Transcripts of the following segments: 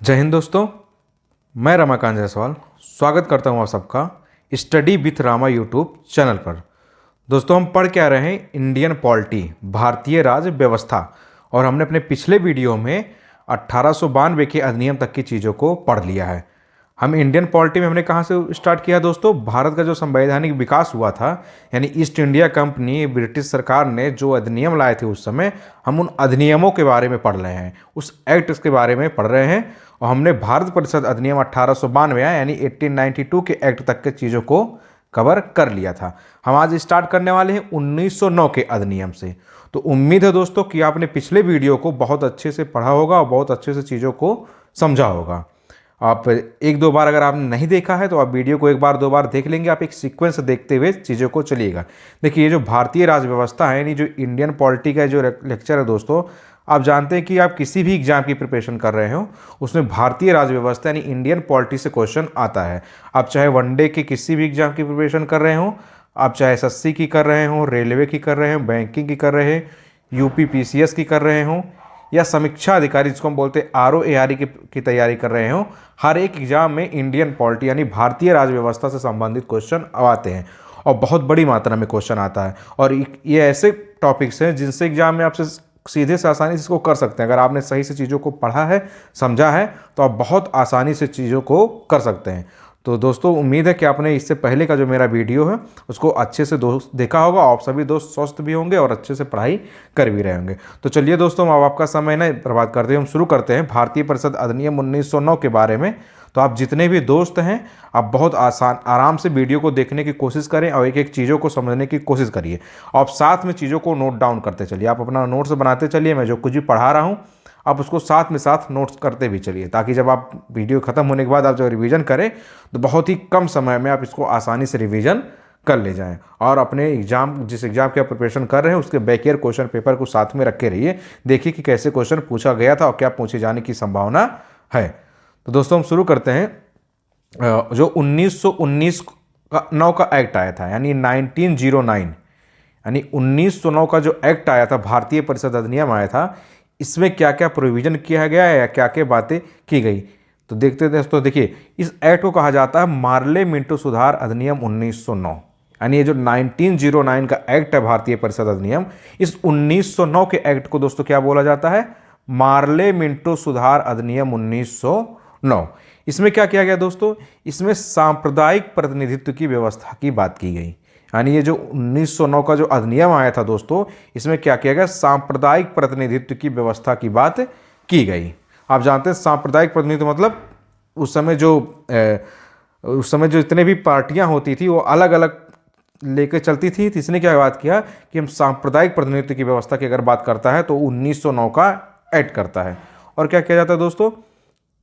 जय हिंद दोस्तों। मैं रमाकांत जायसवाल स्वागत करता हूं आप सबका study with Rama YouTube channel पर। दोस्तों, हम पढ़ क्या रहे हैं इंडियन पॉलिटी, भारतीय राज व्यवस्था। और हमने अपने पिछले वीडियो में 1892 के अधिनियम तक की चीज़ों को पढ़ लिया है। हम इंडियन पॉलिटी में हमने कहाँ से स्टार्ट किया दोस्तों? भारत का जो संवैधानिक विकास हुआ था, यानी ईस्ट इंडिया कंपनी, ब्रिटिश सरकार ने जो अधिनियम लाए थे उस समय, हम उन अधिनियमों के बारे में पढ़ रहे हैं, उस एक्ट के बारे में पढ़ रहे हैं। और हमने भारत परिषद अधिनियम 1892 यानी 1892 के एक्ट तक के चीज़ों को कवर कर लिया था। हम आज स्टार्ट करने वाले हैं 1909 के अधिनियम से। तो उम्मीद है दोस्तों कि आपने पिछले वीडियो को बहुत अच्छे से पढ़ा होगा और बहुत अच्छे से चीज़ों को समझा होगा। आप एक दो बार अगर आपने नहीं देखा है तो आप वीडियो को एक बार दो बार देख लेंगे। आप एक सीक्वेंस देखते हुए चीज़ों को चलिएगा। देखिए, ये जो भारतीय राज व्यवस्था है, यानी जो इंडियन पॉलिटी का जो लेक्चर है दोस्तों, आप जानते हैं कि आप किसी भी एग्जाम की प्रिपरेशन कर रहे हो उसमें भारतीय राज व्यवस्था यानी इंडियन पॉलिटी से क्वेश्चन आता है। आप चाहे वनडे के किसी भी एग्जाम की प्रिपरेशन कर रहे हो, आप चाहे एसएससी की कर रहे हो, रेलवे की कर रहे हो, बैंकिंग की कर रहे हैं, यूपी पीसीएस की कर रहे हो, या समीक्षा अधिकारी जिसको हम बोलते हैं आरओएआरई की तैयारी कर रहे हो, हर एक एग्जाम में इंडियन पॉलिटी यानी भारतीय राज व्यवस्था से संबंधित क्वेश्चन आते हैं और बहुत बड़ी मात्रा में क्वेश्चन आता है। और ये ऐसे टॉपिक्स हैं जिनसे एग्जाम में आपसे सीधे से आसानी से इसको कर सकते हैं। अगर आपने सही से चीज़ों को पढ़ा है, समझा है, तो आप बहुत आसानी से चीज़ों को कर सकते हैं। तो दोस्तों, उम्मीद है कि आपने इससे पहले का जो मेरा वीडियो है उसको अच्छे से दोस्त देखा होगा। आप सभी दोस्त स्वस्थ भी होंगे और अच्छे से पढ़ाई कर भी रहे होंगे। तो चलिए दोस्तों, अब आपका समय ना बर्बाद करते हैं, हम शुरू करते हैं भारतीय परिषद अधिनियम 1909 के बारे में। तो आप जितने भी दोस्त हैं, आप बहुत आराम से वीडियो को देखने की कोशिश करें और एक एक चीज़ों को समझने की कोशिश करिए। आप साथ में चीज़ों को नोट डाउन करते चलिए, आप अपना नोट्स बनाते चलिए। मैं जो कुछ भी पढ़ा रहा हूँ आप उसको साथ में साथ नोट्स करते भी चलिए, ताकि जब आप वीडियो ख़त्म होने के बाद आप जब रिवीजन करें तो बहुत ही कम समय में आप इसको आसानी से रिवीजन कर ले जाएं। और अपने जिस एग्ज़ाम की आप प्रिपरेशन कर रहे हैं उसके बैक ईयर क्वेश्चन पेपर को साथ में रखे रहिए। देखिए कि कैसे क्वेश्चन पूछा गया था और क्या पूछे जाने की संभावना है। तो दोस्तों, हम शुरू करते हैं। जो 1919 का एक्ट आया था, यानी 1909, यानी 1909 का जो एक्ट आया था, भारतीय परिषद अधिनियम आया था, इसमें क्या क्या प्रोविज़न किया गया है या क्या क्या बातें की गई, तो देखते हैं दोस्तों। देखिए, इस एक्ट को कहा जाता है मार्ले मिंटो सुधार अधिनियम 1909। यानी ये जो 1909 का एक्ट है भारतीय परिषद अधिनियम, इस 1909 के एक्ट को दोस्तों क्या बोला जाता है? मार्ले मिंटो सुधार अधिनियम 1909। इसमें क्या किया गया दोस्तों? इसमें सांप्रदायिक प्रतिनिधित्व की व्यवस्था की बात की गई। यानी ये जो 1909 का जो अधिनियम आया था दोस्तों, इसमें क्या किया गया? सांप्रदायिक प्रतिनिधित्व की व्यवस्था की बात की गई। आप जानते हैं सांप्रदायिक प्रतिनिधित्व मतलब उस समय जो इतने भी पार्टियां होती थी वो अलग अलग लेकर चलती थी। तो इसने क्या बात किया कि हम सांप्रदायिक प्रतिनिधित्व की व्यवस्था की अगर बात करता है तो 1909 का एक्ट करता है। और क्या किया जाता है दोस्तों?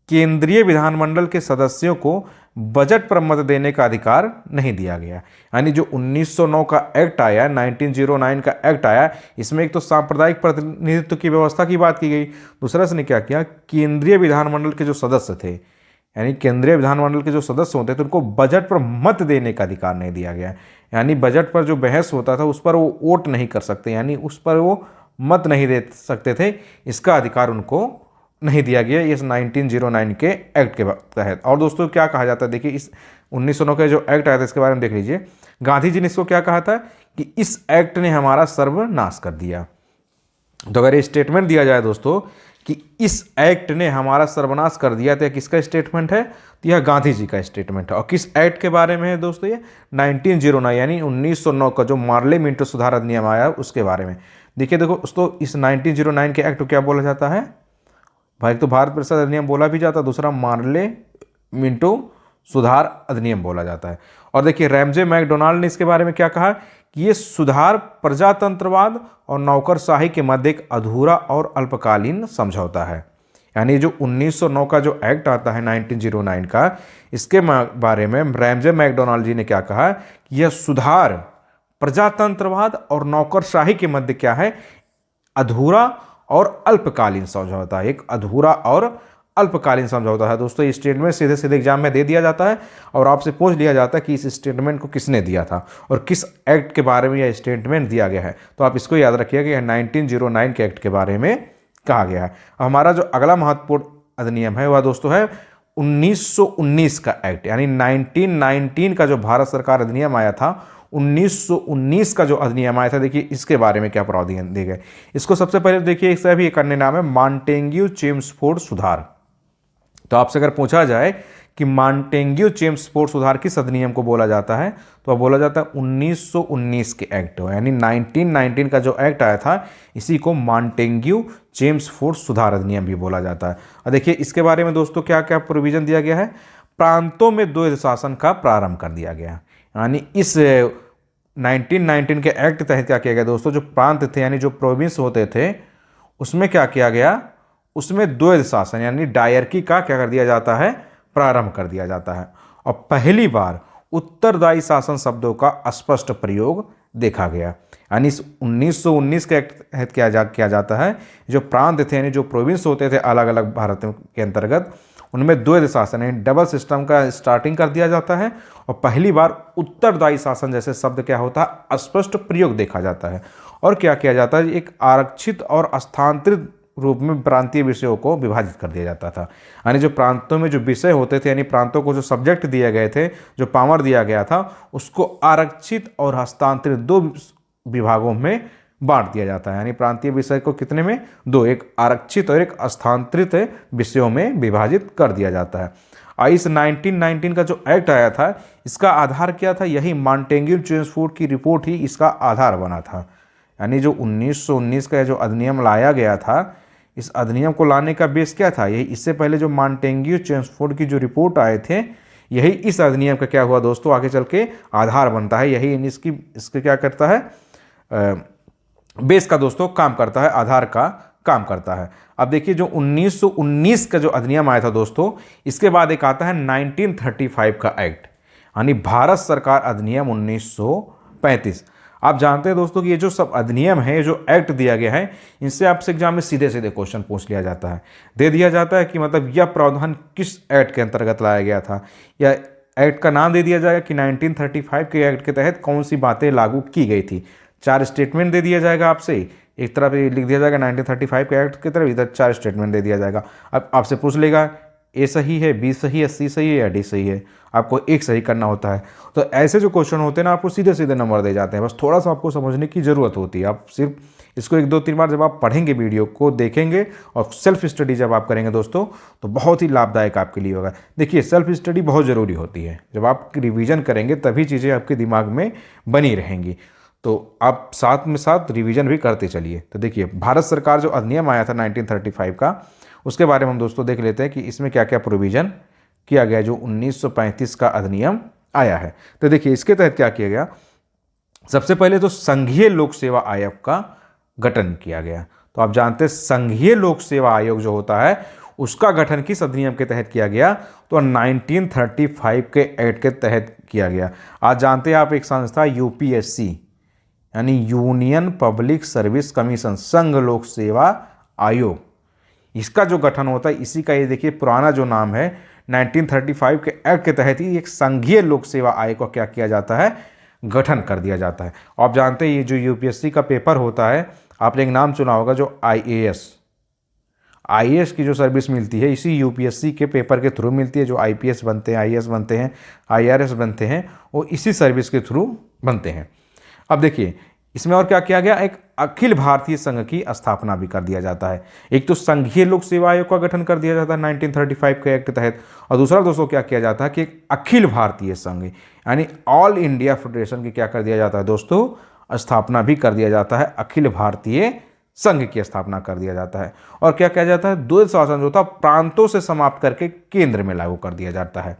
केंद्रीय विधानमंडल के सदस्यों को बजट पर मत देने का अधिकार नहीं दिया गया। यानी जो 1909 का एक्ट आया, 1909 का एक्ट आया, इसमें एक तो सांप्रदायिक प्रतिनिधित्व की व्यवस्था की बात की गई, दूसरा इसने क्या किया? केंद्रीय विधानमंडल के जो सदस्य थे, यानी केंद्रीय विधानमंडल के जो सदस्य होते थे, उनको बजट पर मत देने का अधिकार नहीं दिया गया। यानी बजट पर जो बहस होता था उस पर वो वोट नहीं कर सकते, यानी उस पर वो मत नहीं दे सकते थे, इसका अधिकार उनको नहीं दिया गया इस 1909 के एक्ट के तहत। और दोस्तों, क्या कहा जाता है? देखिए, इस 1909 का जो एक्ट आया था इसके बारे में देख लीजिए। गांधी जी ने इसको क्या कहा था कि इस एक्ट ने हमारा सर्वनाश कर दिया। तो अगर ये स्टेटमेंट दिया जाए दोस्तों कि इस एक्ट ने हमारा सर्वनाश कर दिया, तो किसका स्टेटमेंट है? तो यह गांधी जी का स्टेटमेंट है। और किस एक्ट के बारे में है दोस्तों? ये 1909 यानी 1909 का जो मार्ले मिंटो सुधार अधिनियम आया उसके बारे में। देखिए दोस्तों, इस 1909 के एक्ट को क्या बोला जाता है भाई? तो भारत परिषद अधिनियम बोला भी जाता है, दूसरा मार्ले मिंटो सुधार अधिनियम बोला जाता है। और देखिए, रैमजे मैकडोनाल्ड ने इसके बारे में क्या कहा कि ये सुधार प्रजातंत्रवाद और नौकरशाही के मध्य एक अधूरा और अल्पकालीन समझौता है। यानी जो 1909 का जो एक्ट आता है 1909 का, इसके बारे में रैमजे मैकडोनाल्ड जी ने क्या कहा कि यह सुधार प्रजातंत्रवाद और नौकरशाही के मध्य क्या है? अधूरा और अल्पकालीन समझौता। एक अधूरा और अल्पकालीन समझौता है दोस्तों। ये स्टेटमेंट सीधे सीधे एग्जाम में दे दिया जाता है और आपसे पूछ लिया जाता है कि इस स्टेटमेंट को किसने दिया था और किस एक्ट के बारे में यह स्टेटमेंट दिया गया है। तो आप इसको याद रखिएगा कि 1909 के एक्ट के बारे में कहा गया है। हमारा जो अगला महत्वपूर्ण अधिनियम है वह दोस्तों है 1919 का एक्ट, यानी 1919 का जो भारत सरकार अधिनियम आया था, 1919 का जो अधिनियम आया था, देखिए इसके बारे में क्या प्रावधान दिए गए। इसको सबसे पहले देखिए, इसका भी एक अन्य नाम है मॉन्टेग्यू चेम्सफोर्ड सुधार। तो आपसे अगर पूछा जाए कि मॉन्टेग्यू चेम्सफोर्ड सुधार किस अधिनियम को बोला जाता है, तो अब बोला जाता है 1919 के एक्ट, यानी 1919 का जो एक्ट आया था इसी को मॉन्टेग्यू चेम्सफोर्ड सुधार अधिनियम भी बोला जाता है। और देखिए इसके बारे में दोस्तों क्या क्या प्रोविजन दिया गया है। प्रांतों में द्वैध शासन का प्रारंभ कर दिया गया, यानी इस 1919 के एक्ट के तहत क्या किया गया दोस्तों, जो प्रांत थे यानी जो प्रोविंस होते थे उसमें क्या किया गया, उसमें द्वैध शासन यानी डायरकी का क्या कर दिया जाता है, प्रारंभ कर दिया जाता है। और पहली बार उत्तरदायी शासन शब्दों का स्पष्ट प्रयोग देखा गया, यानी 1919 के तहत किया जाता है। जो प्रांत थे यानी जो प्रोविंस होते थे अलग अलग भारत के अंतर्गत, उनमें द्वैध शासन यानी डबल सिस्टम का स्टार्टिंग कर दिया जाता है। और पहली बार उत्तरदायी शासन जैसे शब्द क्या होता है, स्पष्ट प्रयोग देखा जाता है। और क्या किया जाता है, एक आरक्षित और स्थानांतरित रूप में प्रांतीय विषयों को विभाजित कर दिया जाता था, यानी जो प्रांतों में जो विषय होते थे यानी प्रांतों को जो सब्जेक्ट दिए गए थे, जो पावर दिया गया था, उसको आरक्षित और हस्तांतरित दो विभागों में बांट दिया जाता है। यानी प्रांतीय विषय को कितने में, दो, एक आरक्षित और एक स्थानांतरित विषयों में विभाजित कर दिया जाता है। इस 1919 का जो एक्ट आया था इसका आधार क्या था, यही मॉन्टेग्यू चेम्सफोर्ड की रिपोर्ट ही इसका आधार बना था। यानी जो 1919 का जो अधिनियम लाया गया था, इस अधिनियम को लाने का बेस क्या था, यही इससे पहले जो मॉन्टेग्यू चेम्सफोर्ड की जो रिपोर्ट आए थे, यही इस अधिनियम का क्या हुआ दोस्तों, आगे चल के आधार बनता है। यही इसके क्या करता है, बेस का दोस्तों काम करता है, आधार का काम करता है। अब देखिए जो 1919 का जो अधिनियम आया था दोस्तों, इसके बाद एक आता है 1935 का एक्ट, यानी भारत सरकार अधिनियम 1935। आप जानते हैं दोस्तों कि ये जो सब अधिनियम है, जो एक्ट दिया गया है, इनसे आपसे एग्जाम में सीधे सीधे क्वेश्चन पूछ लिया जाता है, दे दिया जाता है कि मतलब यह प्रावधान किस एक्ट के अंतर्गत लाया गया था, या एक्ट का नाम दे दिया जाएगा कि 1935 के एक्ट के तहत कौन सी बातें लागू की गई थी। 4 स्टेटमेंट दे दिया जाएगा आपसे, एक तरफ लिख दिया जाएगा 1935 के एक्ट की तरफ, इधर 4 स्टेटमेंट दे दिया जाएगा। अब आपसे पूछ लेगा ए सही है, बी सही है, सी सही है या डी सही है, आपको एक सही करना होता है। तो ऐसे जो क्वेश्चन होते हैं ना, आपको सीधे सीधे नंबर दे जाते हैं, बस थोड़ा सा आपको समझने की ज़रूरत होती है। आप सिर्फ इसको 1-2-3 बार जब आप पढ़ेंगे, वीडियो को देखेंगे और सेल्फ स्टडी जब आप करेंगे दोस्तों, तो बहुत ही लाभदायक आपके लिए होगा। देखिए सेल्फ स्टडी बहुत ज़रूरी होती है, जब आप रिवीजन करेंगे तभी चीज़ें आपके दिमाग में बनी रहेंगी। तो आप साथ में साथ रिवीजन भी करते चलिए। तो देखिए भारत सरकार जो अधिनियम आया था 1935 का, उसके बारे में हम दोस्तों देख लेते हैं कि इसमें क्या क्या प्रोविज़न किया गया, जो 1935 का अधिनियम आया है। तो देखिए इसके तहत क्या किया गया, सबसे पहले तो संघीय लोक सेवा आयोग का गठन किया गया। तो आप जानते हैं संघीय लोक सेवा आयोग जो होता है उसका गठन किस अधिनियम के तहत किया गया, तो 1935 के एक्ट के तहत किया गया। आज जानते हैं आप एक संस्था यूपीएससी यानी यूनियन पब्लिक सर्विस कमीशन, संघ लोक सेवा आयोग, इसका जो गठन होता है इसी का, ये देखिए पुराना जो नाम है 1935 के एक्ट के तहत ही एक संघीय लोक सेवा आयोग का क्या किया जाता है, गठन कर दिया जाता है। आप जानते हैं ये जो यूपीएससी का पेपर होता है, आपने एक नाम सुना होगा जो आईएएस की जो सर्विस मिलती है इसी यूपीएससी के पेपर के थ्रू मिलती है। जो आईपीएस बनते हैं, आईएएस बनते हैं, आईआरएस बनते हैं, वो इसी सर्विस के थ्रू बनते हैं। अब देखिए इसमें और क्या किया गया, एक अखिल भारतीय संघ की स्थापना भी कर दिया जाता है। एक तो संघीय लोक सेवा आयोग का गठन कर दिया जाता है 1935 के एक्ट के तहत, और दूसरा दोस्तों क्या किया जाता है कि एक अखिल भारतीय संघ यानी ऑल इंडिया फेडरेशन की क्या कर दिया जाता है दोस्तों, स्थापना भी कर दिया जाता है। अखिल भारतीय संघ की स्थापना कर दिया जाता है। और क्या किया जाता है, द्वैध शासन जो था प्रांतों से समाप्त करके केंद्र में लागू कर दिया जाता है।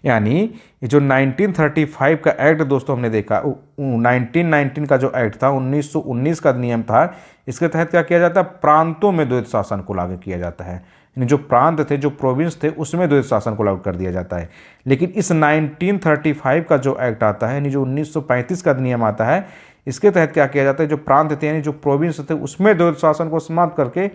यानी जो 1935 का एक्ट दोस्तों हमने देखा, 1919 का जो एक्ट था 1919 का नियम था, इसके तहत क्या किया जाता है, प्रांतों में द्वैध शासन को लागू किया जाता है। यानी जो प्रांत थे, जो प्रोविंस थे, उसमें द्वैध शासन को लागू कर दिया जाता है। लेकिन इस 1935 का जो एक्ट आता है, यानी जो 1935 का नियम आता है, इसके तहत क्या किया जाता है, जो प्रांत थे यानी जो प्रोविंस थे, उसमें द्वैध शासन को समाप्त करके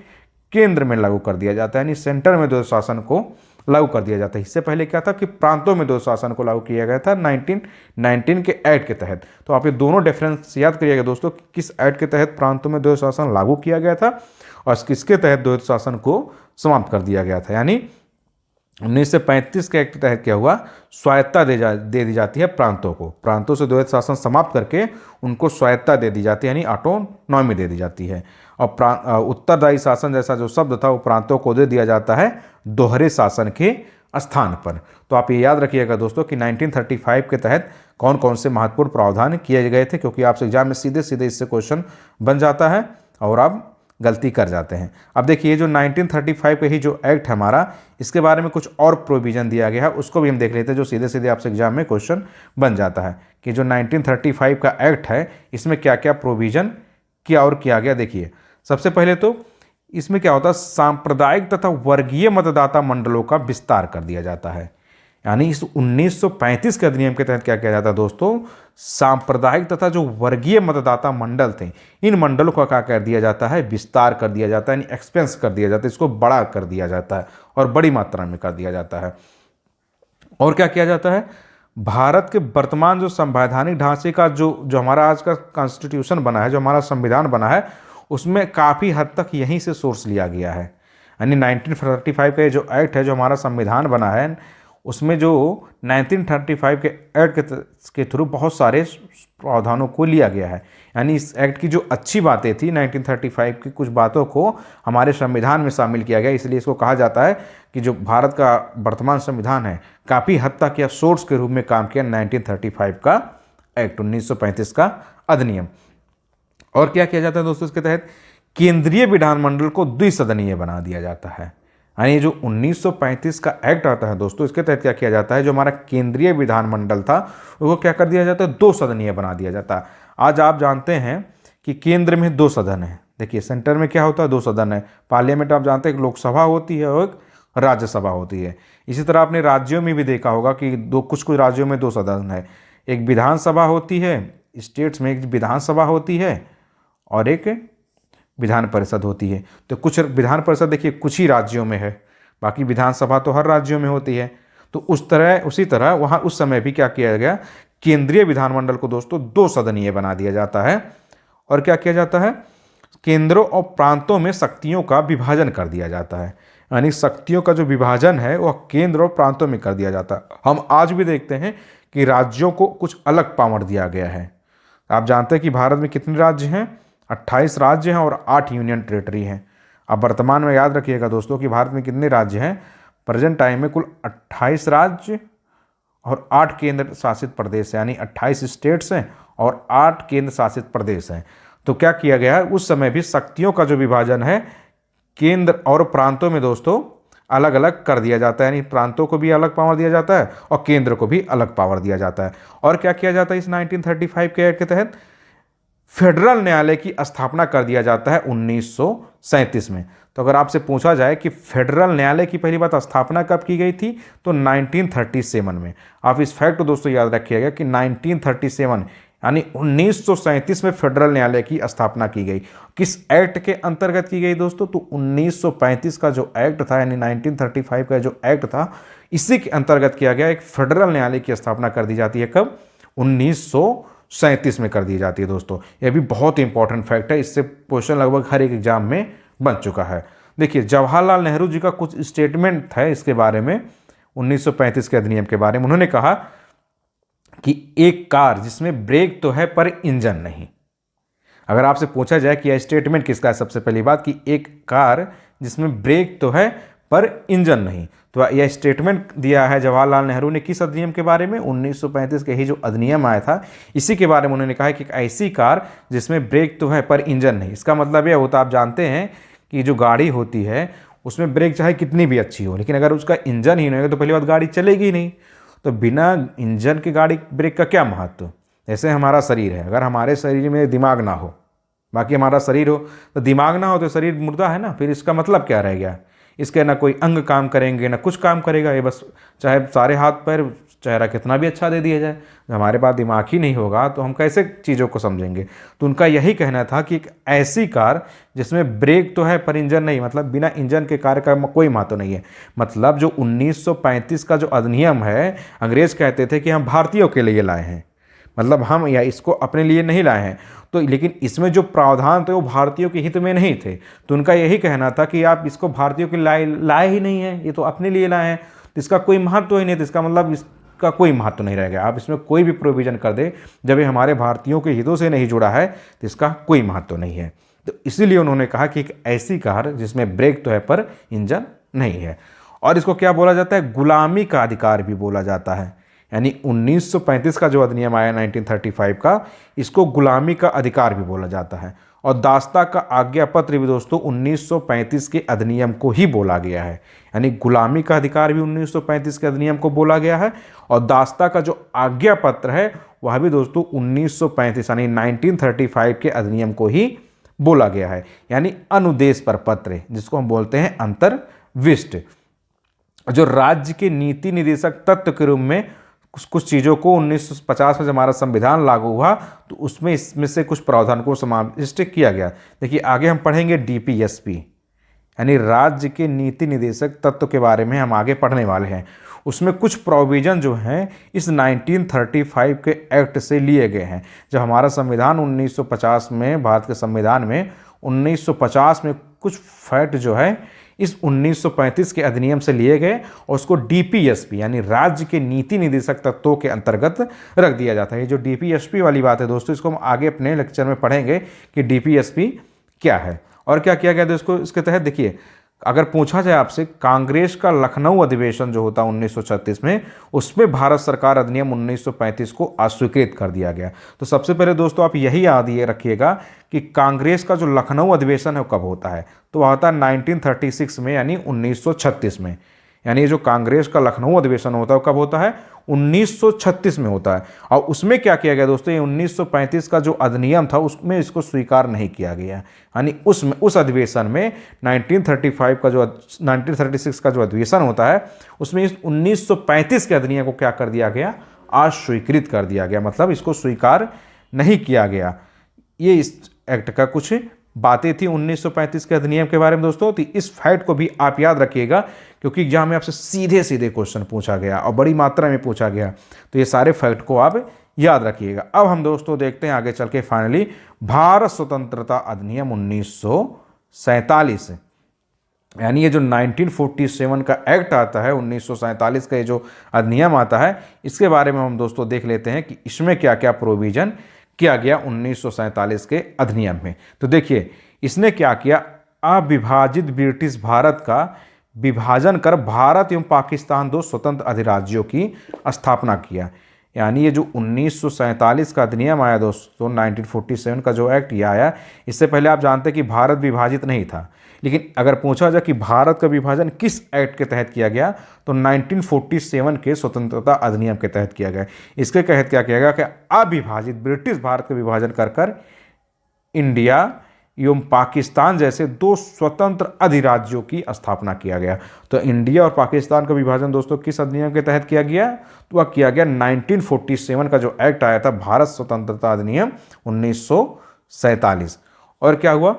केंद्र में लागू कर दिया जाता है, यानी सेंटर में द्वैध शासन को लागू कर दिया जाता है। इससे पहले क्या था कि प्रांतों में द्वैध शासन को लागू किया गया था 1919 के एक्ट के तहत। तो आप ये दोनों डिफरेंस याद करिएगा दोस्तों, किस एक्ट के तहत प्रांतों में द्वैध शासन लागू किया गया था और किसके तहत द्वैध शासन को समाप्त कर दिया गया था। यानी 1935 के एक्ट के तहत क्या हुआ, स्वायत्ता दे दी जाती है प्रांतों को। प्रांतों से द्वैत शासन समाप्त करके उनको स्वायत्ता दे दी जाती है, यानी ऑटोनॉमी दे दी जाती है। और उत्तरदायी शासन जैसा जो शब्द था वो प्रांतों को दे दिया जाता है दोहरे शासन के स्थान पर। तो आप ये याद रखिएगा दोस्तों कि 1935 के तहत कौन कौन से महत्वपूर्ण प्रावधान किए गए थे, क्योंकि आपसे एग्जाम में सीधे सीधे इससे क्वेश्चन बन जाता है और आप गलती कर जाते हैं। अब देखिए जो 1935 का ही जो एक्ट है हमारा, इसके बारे में कुछ और प्रोविजन दिया गया है, उसको भी हम देख लेते हैं जो सीधे सीधे आपसे एग्जाम में क्वेश्चन बन जाता है कि जो 1935 का एक्ट है इसमें क्या क्या प्रोविजन किया और किया गया। देखिए सबसे पहले तो इसमें क्या होता है, सांप्रदायिक तथा वर्गीय मतदाता मंडलों का विस्तार कर दिया जाता है। यानी इस 1935 के अधिनियम के तहत क्या किया जाता है दोस्तों, सांप्रदायिक तथा जो वर्गीय मतदाता मंडल थे इन मंडलों का क्या कर दिया जाता है, विस्तार कर दिया जाता है, यानी एक्सपेंस कर दिया जाता है, इसको बड़ा कर दिया जाता है और बड़ी मात्रा में कर दिया जाता है। और क्या किया जाता है, भारत के वर्तमान जो संवैधानिक ढांचे का जो हमारा आज का कॉन्स्टिट्यूशन बना है, जो हमारा संविधान बना है, उसमें काफ़ी हद तक यहीं से सोर्स लिया गया है। यानी 1935 का जो एक्ट है, जो हमारा संविधान बना है, उसमें जो 1935 के एक्ट के थ्रू बहुत सारे प्रावधानों को लिया गया है। यानी इस एक्ट की जो अच्छी बातें थी 1935 की, कुछ बातों को हमारे संविधान में शामिल किया गया, इसलिए इसको कहा जाता है कि जो भारत का वर्तमान संविधान है काफ़ी हद तक या सोर्स के रूप में काम किया 1935 का एक्ट, 1935 का अधिनियम। और क्या किया जाता है दोस्तों, इसके तहत केंद्रीय विधानमंडल को द्विसदनीय बना दिया जाता है। यानी जो 1935 का एक्ट आता है दोस्तों, इसके तहत क्या किया जाता है, जो हमारा केंद्रीय विधानमंडल था वो क्या कर दिया जाता है, 2 सदनीय बना दिया जाता है। आज आप जानते हैं कि केंद्र में 2 सदन है। देखिए सेंटर में क्या होता है, 2 सदन है। पार्लियामेंट आप जानते हैं एक लोकसभा होती है और एक राज्यसभा होती है। इसी तरह आपने राज्यों में भी देखा होगा कि कुछ राज्यों में 2 सदन है, एक विधानसभा होती है, स्टेट्स में एक विधानसभा होती है और एक विधान परिषद होती है। तो कुछ विधान परिषद देखिए कुछ ही राज्यों में है, बाकी विधानसभा तो हर राज्यों में होती है। तो उसी तरह वहाँ उस समय भी क्या किया गया, केंद्रीय विधानमंडल को दोस्तों 2 सदनीय बना दिया जाता है। और क्या किया जाता है, केंद्रों और प्रांतों में शक्तियों का विभाजन कर दिया जाता है। यानी शक्तियों का जो विभाजन है वह केंद्र और प्रांतों में कर दिया जाता है। हम आज भी देखते हैं कि राज्यों को कुछ अलग पावर दिया गया है। आप जानते हैं कि भारत में कितने राज्य हैं, 28 राज्य हैं और 8 यूनियन टेरिटरी हैं। अब वर्तमान में याद रखिएगा दोस्तों कि भारत में कितने राज्य हैं, प्रेजेंट टाइम में कुल 28 राज्य और 8 केंद्र शासित प्रदेश हैं, यानी 28 स्टेट्स हैं और 8 केंद्र शासित प्रदेश हैं। तो क्या किया गया है, उस समय भी शक्तियों का जो विभाजन है केंद्र और प्रांतों में दोस्तों अलग अलग कर दिया जाता है। यानी प्रांतों को भी अलग पावर दिया जाता है और केंद्र को भी अलग पावर दिया जाता है। और क्या किया जाता है, इस 1935 के एक्ट के तहत फेडरल न्यायालय की स्थापना कर दिया जाता है 1937 में। तो अगर आपसे पूछा जाए कि फेडरल न्यायालय की पहली बात स्थापना कब की गई थी, तो 1937 में। आप इस फैक्ट को दोस्तों याद रखिएगा कि 1937 यानी 1937 में फेडरल न्यायालय की स्थापना की गई। किस एक्ट के अंतर्गत की गई दोस्तों, तो 1935 का जो एक्ट था, यानी 1935 का जो एक्ट था, इसी के अंतर्गत किया गया एक फेडरल न्यायालय की स्थापना कर दी जाती है। कब, 1937 में कर दी जाती है दोस्तों। यह भी बहुत इंपॉर्टेंट फैक्ट है, इससे क्वेश्चन लगभग हर एक एग्जाम में बन चुका है। देखिए जवाहरलाल नेहरू जी का कुछ स्टेटमेंट है इसके बारे में, 1935 के अधिनियम के बारे में। उन्होंने कहा कि एक कार जिसमें ब्रेक तो है पर इंजन नहीं। अगर आपसे पूछा जाए कि यह स्टेटमेंट किसका है, सबसे पहली बात कि एक कार जिसमें ब्रेक तो है पर इंजन नहीं, तो यह स्टेटमेंट दिया है जवाहरलाल नेहरू ने किस अधिनियम के बारे में, 1935 के ही जो अधिनियम आया था इसी के बारे में उन्होंने कहा कि एक ऐसी कार जिसमें ब्रेक तो है पर इंजन नहीं। इसका मतलब यह होता, आप जानते हैं कि जो गाड़ी होती है उसमें ब्रेक चाहे कितनी भी अच्छी हो, लेकिन अगर उसका इंजन ही नहीं होगा तो पहली बात गाड़ी चलेगी ही नहीं। तो बिना इंजन की गाड़ी ब्रेक का क्या महत्व। जैसे हमारा शरीर है, अगर हमारे शरीर में दिमाग ना हो, बाकी हमारा शरीर हो, तो दिमाग ना हो तो शरीर मुर्दा है ना, फिर इसका मतलब क्या रह गया। इसके ना कोई अंग काम करेंगे ना कुछ काम करेगा, ये बस चाहे सारे हाथ पैर चेहरा कितना भी अच्छा दे दिया जाए, जब हमारे पास दिमाग ही नहीं होगा तो हम कैसे चीज़ों को समझेंगे। तो उनका यही कहना था कि एक ऐसी कार जिसमें ब्रेक तो है पर इंजन नहीं, मतलब बिना इंजन के कार का कोई महत्व नहीं है। मतलब जो 1935 का जो अधिनियम है, अंग्रेज कहते थे कि हम भारतीयों के लिए लाए हैं, मतलब हम या इसको अपने लिए नहीं लाए हैं। तो लेकिन इसमें जो प्रावधान थे वो भारतीयों के हित में नहीं थे। तो उनका यही कहना था कि आप इसको भारतीयों के लाए ही नहीं है, ये तो अपने लिए लाए हैं, तो इसका कोई महत्व ही नहीं, तो इसका मतलब इसका कोई महत्व नहीं रह गया। आप इसमें कोई भी प्रोविज़न कर दे, जब ये हमारे भारतीयों के हितों से नहीं जुड़ा है तो इसका कोई महत्व नहीं है। तो इसीलिए उन्होंने कहा कि एक ऐसी कार जिसमें ब्रेक तो है पर इंजन नहीं है। और इसको क्या बोला जाता है, गुलामी का अधिकार भी बोला जाता है। यानी 1935 का जो अधिनियम आया 1935 का, इसको गुलामी का अधिकार भी बोला जाता है। और दास्ता का आज्ञा पत्र भी दोस्तों 1935 के अधिनियम को ही बोला गया है। यानी गुलामी का अधिकार भी 1935 के अधिनियम को बोला गया है, और दास्ता का जो आज्ञा पत्र है वह भी दोस्तों 1935 यानी 1935 के अधिनियम को ही बोला गया है। यानी अनुदेश पर पत्र, जिसको हम बोलते हैं अंतर्विष्ट, जो राज्य के नीति निदेशक तत्व के रूप में कुछ चीज़ों को 1950 में जब हमारा संविधान लागू हुआ तो उसमें इसमें से कुछ प्रावधान को समाविष्ट किया गया। देखिए आगे हम पढ़ेंगे डीपीएसपी, यानी राज्य के नीति निदेशक तत्व के बारे में हम आगे पढ़ने वाले हैं। उसमें कुछ प्रोविज़न जो हैं इस 1935 के एक्ट से लिए गए हैं। जब हमारा संविधान 1950 में, भारत के संविधान में 1950 में कुछ फैक्ट जो है इस 1935 के अधिनियम से लिए गए और उसको डीपीएसपी यानी राज्य के नीति निदेशक तत्वों के अंतर्गत रख दिया जाता है। ये जो डीपीएसपी वाली बात है दोस्तों, इसको हम आगे अपने लेक्चर में पढ़ेंगे कि डीपीएसपी क्या है और क्या किया गया दोस्तों इसके तहत। देखिए अगर पूछा जाए आपसे, कांग्रेस का लखनऊ अधिवेशन जो होता 1936 में, उसमें भारत सरकार अधिनियम 1935 को अस्वीकृत कर दिया गया। तो सबसे पहले दोस्तों आप यही याद ये रखिएगा कि कांग्रेस का जो लखनऊ अधिवेशन है वो कब होता है, तो वह होता है 1936 में यानी 1936 में। यानी ये जो कांग्रेस का लखनऊ अधिवेशन होता है वो कब होता है, 1936 में होता है। और उसमें क्या किया गया दोस्तों, ये 1935 का जो अधिनियम था उसमें इसको स्वीकार नहीं किया गया। यानी उस अधिवेशन में 1936 का जो अधिवेशन होता है उसमें इस 1935 के अधिनियम को क्या कर दिया गया, अस्वीकृत कर दिया गया, मतलब इसको स्वीकार नहीं किया गया। ये इस एक्ट का कुछ बातें थी 1935 के अधिनियम के बारे में दोस्तों। तो इस फैक्ट को भी आप याद रखिएगा, क्योंकि एग्जाम में आपसे सीधे सीधे क्वेश्चन पूछा गया और बड़ी मात्रा में पूछा गया, तो ये सारे फैक्ट को आप याद रखिएगा। अब हम दोस्तों देखते हैं आगे चल के फाइनली भारत स्वतंत्रता अधिनियम 1947, यानी ये जो 1947 का एक्ट आता है, 1947 का ये जो अधिनियम आता है, इसके बारे में हम दोस्तों देख लेते हैं कि इसमें क्या क्या प्रोविजन किया गया 1947 के अधिनियम में। तो देखिए इसने क्या किया, अविभाजित ब्रिटिश भारत का विभाजन कर भारत एवं पाकिस्तान दो स्वतंत्र अधिराज्यों की स्थापना किया। यानी ये जो 1947 का अधिनियम आया दोस्तों, 1947 का जो एक्ट ये आया, इससे पहले आप जानते हैं कि भारत विभाजित नहीं था। लेकिन अगर पूछा जाए कि भारत का विभाजन किस एक्ट के तहत किया गया, तो 1947 के स्वतंत्रता अधिनियम के तहत किया गया। इसके तहत क्या किया गया कि अविभाजित ब्रिटिश भारत का विभाजन कर इंडिया एवं पाकिस्तान जैसे दो स्वतंत्र अधिराज्यों की स्थापना किया गया। तो इंडिया और पाकिस्तान का विभाजन दोस्तों किस अधिनियम के तहत किया गया, तो वह किया गया 1947 का जो एक्ट आया था, भारत स्वतंत्रता अधिनियम 1947। और क्या हुआ,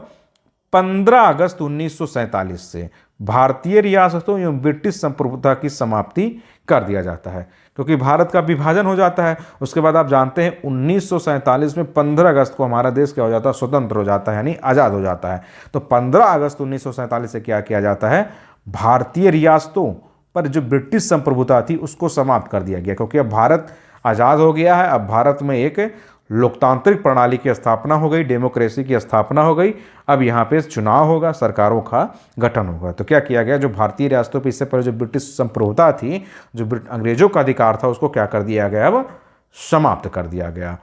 15 अगस्त 1947 से भारतीय रियासतों एवं ब्रिटिश संप्रभुता की समाप्ति कर दिया जाता है, क्योंकि भारत का विभाजन हो जाता है। उसके बाद आप जानते हैं 1947 में 15 अगस्त को हमारा देश क्या हो जाता है, स्वतंत्र हो जाता है, यानी आज़ाद हो जाता है। तो 15 अगस्त 1947 से क्या किया जाता है, भारतीय रियासतों पर जो ब्रिटिश संप्रभुता थी उसको समाप्त कर दिया गया, क्योंकि अब भारत आज़ाद हो गया है। अब भारत में एक लोकतांत्रिक प्रणाली की स्थापना हो गई, डेमोक्रेसी की स्थापना हो गई। अब यहाँ पे चुनाव होगा, सरकारों का गठन होगा। तो क्या किया गया, जो भारतीय रियासतों पर इससे पहले जो ब्रिटिश संप्रभुता थी, जो अंग्रेजों का अधिकार था, उसको क्या कर दिया गया, अब समाप्त कर दिया गया।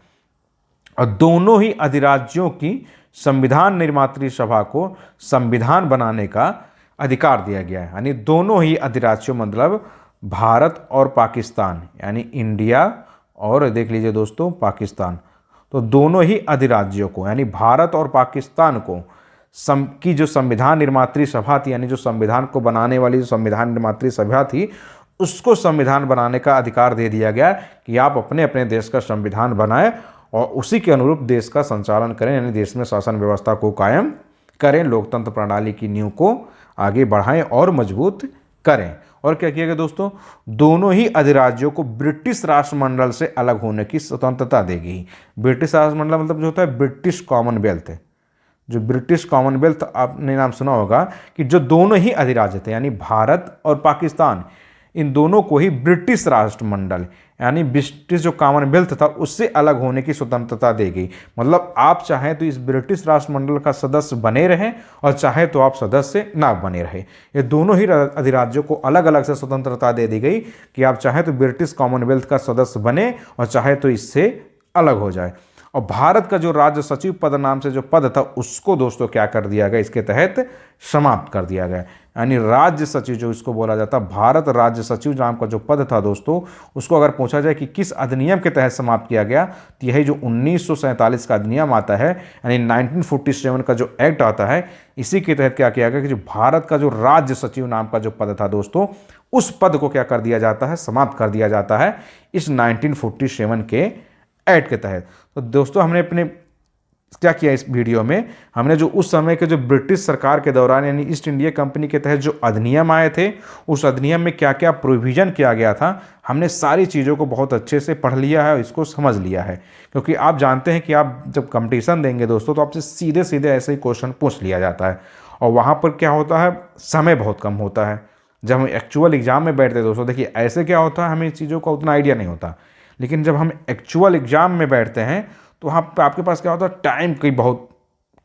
और दोनों ही अधिराज्यों की संविधान निर्मात्री सभा को संविधान बनाने का अधिकार दिया गया है। यानी दोनों ही अधिराज्यों मतलब भारत और पाकिस्तान, यानी इंडिया और देख लीजिए दोस्तों पाकिस्तान, तो दोनों ही अधिराज्यों को यानी भारत और पाकिस्तान को की जो संविधान निर्मात्री सभा थी, यानी जो संविधान को बनाने वाली जो संविधान निर्मात्री सभा थी, उसको संविधान बनाने का अधिकार दे दिया गया कि आप अपने अपने देश का संविधान बनाएं और उसी के अनुरूप देश का संचालन करें, यानी देश में शासन व्यवस्था को कायम करें, लोकतंत्र प्रणाली की नींव को आगे बढ़ाएं और मजबूत करें। और क्या किया गया दोस्तों, दोनों ही अधिराज्यों को ब्रिटिश राष्ट्रमंडल से अलग होने की स्वतंत्रता देगी। ब्रिटिश राष्ट्रमंडल मतलब जो होता है ब्रिटिश कॉमनवेल्थ, जो ब्रिटिश कॉमनवेल्थ आपने नाम सुना होगा, कि जो दोनों ही अधिराज्य थे यानी भारत और पाकिस्तान, इन दोनों को ही ब्रिटिश राष्ट्रमंडल यानी ब्रिटिश जो कॉमनवेल्थ था उससे अलग होने की स्वतंत्रता दी गई। मतलब आप चाहें तो इस ब्रिटिश राष्ट्रमंडल का सदस्य बने रहें और चाहे तो आप सदस्य ना बने रहे। ये दोनों ही अधिराज्यों को अलग अलग से स्वतंत्रता दे दी गई कि आप चाहें तो ब्रिटिश कॉमनवेल्थ का सदस्य बने और चाहे तो इससे अलग हो जाए। और भारत का जो राज्य सचिव पद नाम से जो पद था उसको दोस्तों क्या कर दिया गया, इसके तहत समाप्त कर दिया गया। यानी राज्य सचिव जो इसको बोला जाता है, भारत राज्य सचिव नाम का जो पद था दोस्तों, उसको अगर पूछा जाए कि किस अधिनियम के तहत समाप्त किया गया, तो यही जो 1947 का अधिनियम आता है यानी 1947 का जो एक्ट आता है, इसी के तहत क्या किया गया कि जो भारत का जो राज्य सचिव नाम का जो पद था दोस्तों, उस पद को क्या कर दिया जाता है, समाप्त कर दिया जाता है इस 1947 के एक्ट के तहत। तो दोस्तों हमने अपने क्या किया इस वीडियो में, हमने जो उस समय के जो ब्रिटिश सरकार के दौरान यानी ईस्ट इंडिया कंपनी के तहत जो अधिनियम आए थे, उस अधिनियम में क्या क्या प्रोविज़न किया गया था, हमने सारी चीज़ों को बहुत अच्छे से पढ़ लिया है और इसको समझ लिया है। क्योंकि आप जानते हैं कि आप जब कंपटीशन देंगे दोस्तों तो आपसे सीधे सीधे ऐसे ही क्वेश्चन पूछ लिया जाता है और वहाँ पर क्या होता है, समय बहुत कम होता है। जब हम एक्चुअल एग्जाम में बैठते हैं दोस्तों, देखिए ऐसे क्या होता है, हमें इस चीज़ों का उतना आइडिया नहीं होता, लेकिन जब हम एक्चुअल एग्जाम में बैठते हैं तो वहाँ पर आपके पास क्या होता है, टाइम की बहुत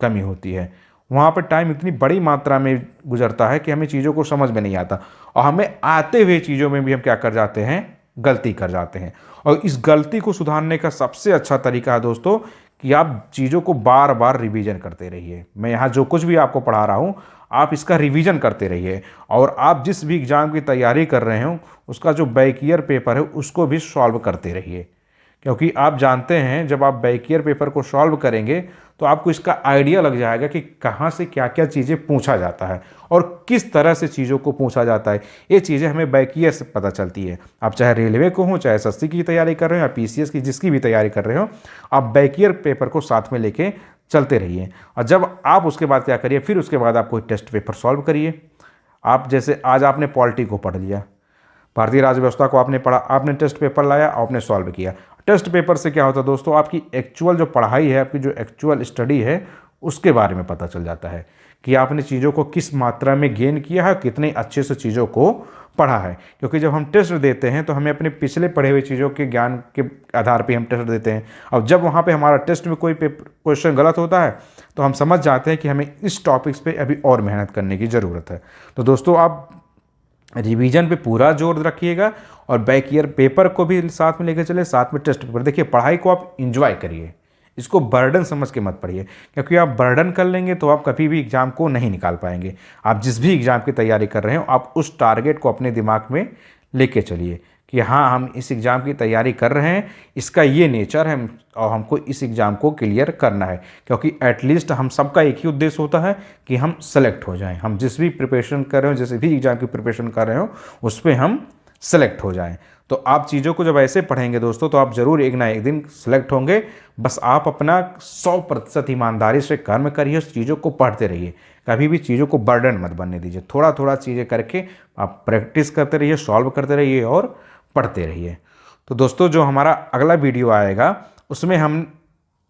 कमी होती है। वहाँ पर टाइम इतनी बड़ी मात्रा में गुजरता है कि हमें चीज़ों को समझ में नहीं आता और हमें आते हुए चीज़ों में भी हम क्या कर जाते हैं, गलती कर जाते हैं। और इस गलती को सुधारने का सबसे अच्छा तरीका है दोस्तों कि आप चीज़ों को बार बार रिवीजन करते रहिए। मैं यहाँ जो कुछ भी आपको पढ़ा रहा हूँ आप इसका रिवीजन करते रहिए और आप जिस भी एग्ज़ाम की तैयारी कर रहे हो उसका जो बैक ईयर पेपर है उसको भी सॉल्व करते रहिए। क्योंकि आप जानते हैं जब आप बैक ईयर पेपर को सॉल्व करेंगे तो आपको इसका आइडिया लग जाएगा कि कहाँ से क्या क्या चीज़ें पूछा जाता है और किस तरह से चीज़ों को पूछा जाता है। ये चीज़ें हमें बैक ईयर से पता चलती है। आप चाहे रेलवे को हो, चाहे एसएससी की तैयारी कर रहे हो या पीसीएस की, जिसकी भी तैयारी कर रहे हो, आप बैक ईयर पेपर को साथ में लेके चलते रहिए। और जब आप उसके बाद क्या करिए, फिर उसके बाद आप कोई टेस्ट पेपर सॉल्व करिए। आप जैसे आज आपने पॉलिटी को पढ़ लिया, भारतीय राज्य व्यवस्था को आपने पढ़ा, आपने टेस्ट पेपर लाया, आपने सॉल्व किया। टेस्ट पेपर से क्या होता है दोस्तों, आपकी एक्चुअल जो पढ़ाई है, आपकी जो एक्चुअल स्टडी है, उसके बारे में पता चल जाता है कि आपने चीज़ों को किस मात्रा में गेन किया है, कितने अच्छे से चीज़ों को पढ़ा है। क्योंकि जब हम टेस्ट देते हैं तो हमें अपने पिछले पढ़े हुए चीज़ों के ज्ञान के आधार पर हम टेस्ट देते हैं। अब जब वहाँ पर हमारा टेस्ट में कोई क्वेश्चन गलत होता है तो हम समझ जाते हैं कि हमें इस टॉपिक्स पर अभी और मेहनत करने की ज़रूरत है। तो दोस्तों आप रिवीजन पे पूरा जोर रखिएगा और बैक ईयर पेपर को भी साथ में लेकर चले, साथ में टेस्ट पेपर। देखिए पढ़ाई को आप एंजॉय करिए, इसको बर्डन समझ के मत पढ़िए, क्योंकि आप बर्डन कर लेंगे तो आप कभी भी एग्ज़ाम को नहीं निकाल पाएंगे। आप जिस भी एग्ज़ाम की तैयारी कर रहे हो आप उस टारगेट को अपने दिमाग में लेके चलिए कि हाँ हम इस एग्ज़ाम की तैयारी कर रहे हैं, इसका ये नेचर है और हमको इस एग्ज़ाम को क्लियर करना है। क्योंकि एटलीस्ट हम सबका एक ही उद्देश्य होता है कि हम सेलेक्ट हो जाएं। हम जिस भी प्रिपरेशन कर रहे हो, जैसे भी एग्ज़ाम की प्रिपरेशन कर रहे हो, उस पर हम सेलेक्ट हो जाएं। तो आप चीज़ों को जब ऐसे पढ़ेंगे दोस्तों तो आप ज़रूर एक ना एक दिन सेलेक्ट होंगे। बस आप अपना 100% ईमानदारी से कर्म करिए, उस चीज़ों को पढ़ते रहिए, कभी भी चीज़ों को बर्डन मत बनने दीजिए। थोड़ा थोड़ा चीज़ें करके आप प्रैक्टिस करते रहिए, सॉल्व करते रहिए और पढ़ते रहिए। तो दोस्तों जो हमारा अगला वीडियो आएगा उसमें हम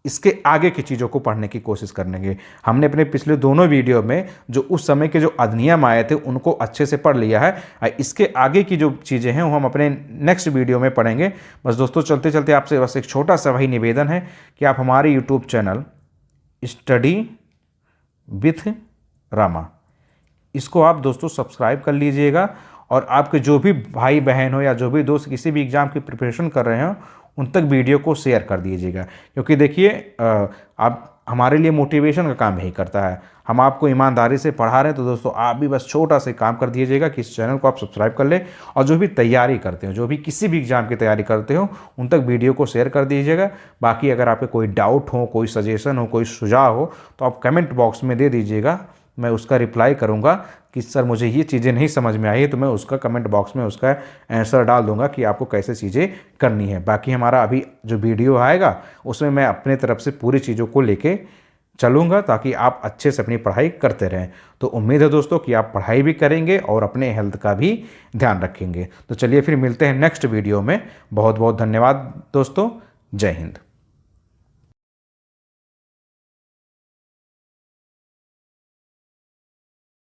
इसके आगे की चीज़ों को पढ़ने की कोशिश करेंगे। हमने अपने पिछले दोनों वीडियो में जो उस समय के जो अधिनियम आए थे उनको अच्छे से पढ़ लिया है। इसके आगे की जो चीज़ें हैं वो हम अपने नेक्स्ट वीडियो में पढ़ेंगे। बस दोस्तों चलते चलते आपसे बस एक छोटा सा वही निवेदन है कि आप हमारे YouTube channel study with Rama, इसको आप दोस्तों सब्सक्राइब कर लीजिएगा और आपके जो भी भाई बहन हो या जो भी दोस्त किसी भी एग्ज़ाम की प्रिपरेशन कर रहे हो उन तक वीडियो को शेयर कर दीजिएगा। क्योंकि देखिए आप हमारे लिए मोटिवेशन का काम यही करता है। हम आपको ईमानदारी से पढ़ा रहे हैं, तो दोस्तों आप भी बस छोटा सा काम कर दीजिएगा कि इस चैनल को आप सब्सक्राइब कर लें और जो भी तैयारी करते हो, जो भी किसी भी एग्ज़ाम की तैयारी करते हो, उन तक वीडियो को शेयर कर दीजिएगा। बाकी अगर आपके कोई डाउट हो, कोई सजेशन हो, कोई सुझाव हो तो आप कमेंट बॉक्स में दे दीजिएगा, मैं उसका रिप्लाई करूंगा कि सर मुझे ये चीज़ें नहीं समझ में आई है, तो मैं उसका कमेंट बॉक्स में उसका आंसर डाल दूंगा कि आपको कैसे चीज़ें करनी है। बाकी हमारा अभी जो वीडियो आएगा उसमें मैं अपने तरफ से पूरी चीज़ों को लेके चलूँगा ताकि आप अच्छे से अपनी पढ़ाई करते रहें। तो उम्मीद है दोस्तों कि आप पढ़ाई भी करेंगे और अपने हेल्थ का भी ध्यान रखेंगे। तो चलिए फिर मिलते हैं नेक्स्ट वीडियो में। बहुत बहुत धन्यवाद दोस्तों। जय हिंद।